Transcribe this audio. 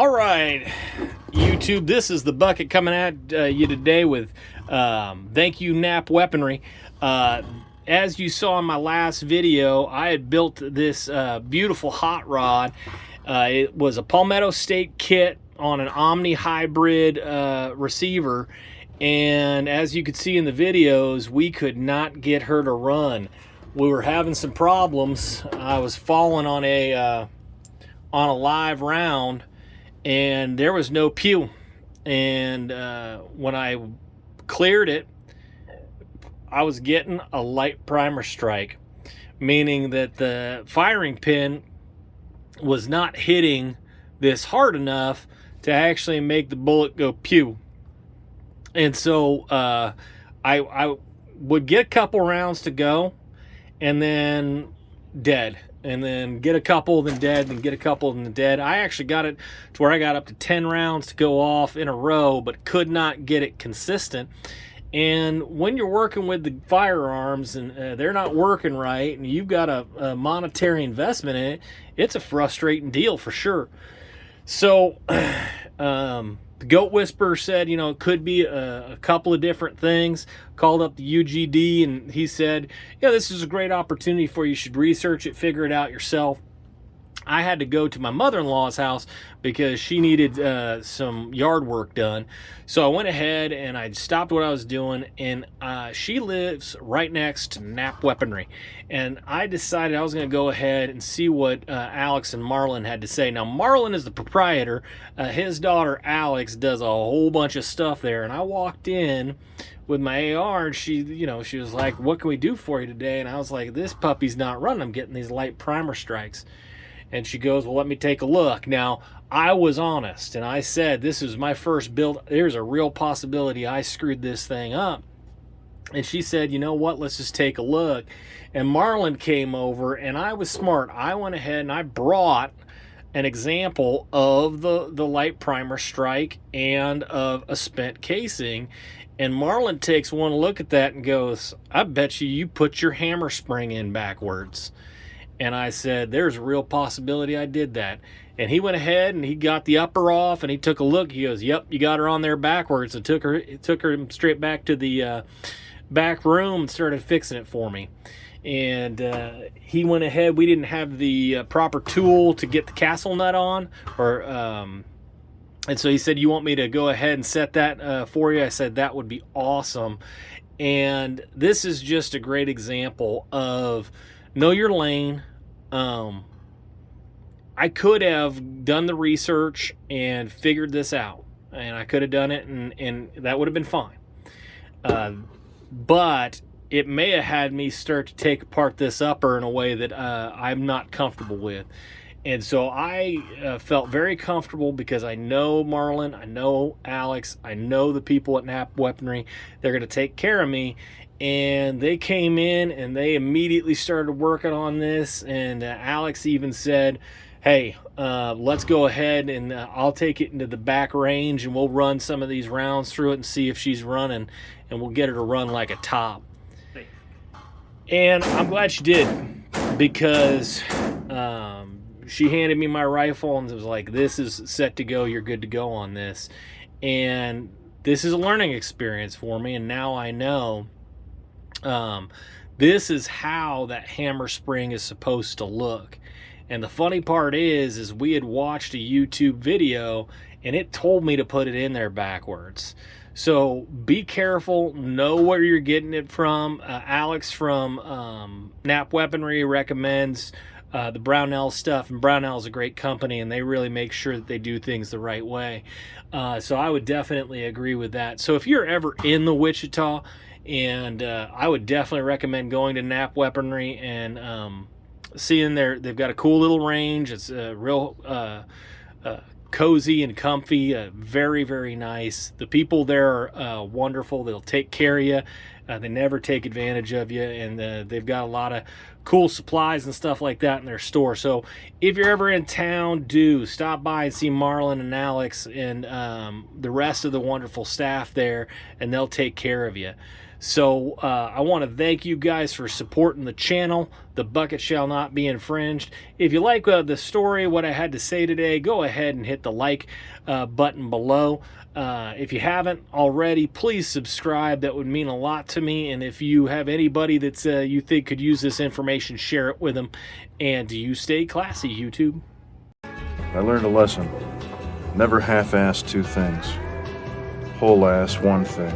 All right, YouTube, this is the Bucket coming at you today with thank you, Knapp Weaponry. As you saw in my last video, I had built this beautiful hot rod. It was a Palmetto State kit on an Omni hybrid receiver, and as you could see in the videos, we could not get her to run. We were having some problems. I was falling on a live round, and there was no pew. And when I cleared it, I was getting a light primer strike, meaning that the firing pin was not hitting this hard enough to actually make the bullet go pew. And so I would get a couple rounds to go, and then dead, and then get a couple, then dead, then get a couple, then dead. I actually got it to where I got up to 10 rounds to go off in a row, but could not get it consistent. And when you're working with the firearms and they're not working right, and you've got a monetary investment in it, it's a frustrating deal for sure. So the Goat Whisperer said, you know, it could be a couple of different things. Called up the UGD, and he said, yeah, this is a great opportunity for you. You should research it, figure it out yourself. I had to go to my mother-in-law's house because she needed some yard work done. So I went ahead and I stopped what I was doing, and she lives right next to Knapp Weaponry. And I decided I was going to go ahead and see what Alex and Marlon had to say. Now, Marlon is the proprietor. His daughter, Alex, does a whole bunch of stuff there. And I walked in with my AR, and she was like, what can we do for you today? And I was like, this puppy's not running. I'm getting these light primer strikes. And she goes, well, let me take a look. Now, I was honest, and I said, this is my first build. There's a real possibility I screwed this thing up. And she said, you know what, let's just take a look. And Marlon came over, and I was smart. I went ahead and I brought an example of the light primer strike and of a spent casing. And Marlon takes one look at that and goes, I bet you put your hammer spring in backwards. And I said, there's a real possibility I did that. And he went ahead and he got the upper off, and he took a look. He goes, yep, you got her on there backwards. And took her straight back to the back room and started fixing it for me. And he went ahead. We didn't have the proper tool to get the castle nut on, and so he said, you want me to go ahead and set that for you? I said, that would be awesome. And this is just a great example of know your lane. I could have done the research and figured this out, and I could have done it, and that would have been fine. But it may have had me start to take apart this upper in a way that I'm not comfortable with. And so I felt very comfortable because I know Marlon, I know Alex, I know the people at Knapp Weaponry. They're going to take care of me. And they came in and they immediately started working on this. And Alex even said, hey, let's go ahead and I'll take it into the back range and we'll run some of these rounds through it and see if she's running, and we'll get her to run like a top. And I'm glad she did, because she handed me my rifle and was like, this is set to go. You're good to go on this. And this is a learning experience for me. And now I know this is how that hammer spring is supposed to look. And the funny part is we had watched a YouTube video and it told me to put it in there backwards. So be careful, know where you're getting it from. Alex from Knapp Weaponry recommends the Brownell stuff, and Brownell is a great company, and they really make sure that they do things the right way. So I would definitely agree with that. So if you're ever in the Wichita, and I would definitely recommend going to Knapp Weaponry and seeing they've got a cool little range. It's real cozy and comfy, very, very nice. The people there are wonderful. They'll take care of you. They never take advantage of you, and they've got a lot of cool supplies and stuff like that in their store. So if you're ever in town, do stop by and see Marlon and Alex and the rest of the wonderful staff there, and they'll take care of you. So I want to thank you guys for supporting the channel. The bucket shall not be infringed. If you like the story, what I had to say today, go ahead and hit the like button below. If you haven't already, please subscribe. That would mean a lot to me. And if you have anybody that's you think could use this information, share it with them. And you stay classy, YouTube. I learned a lesson. Never half-ass two things. Whole-ass one thing.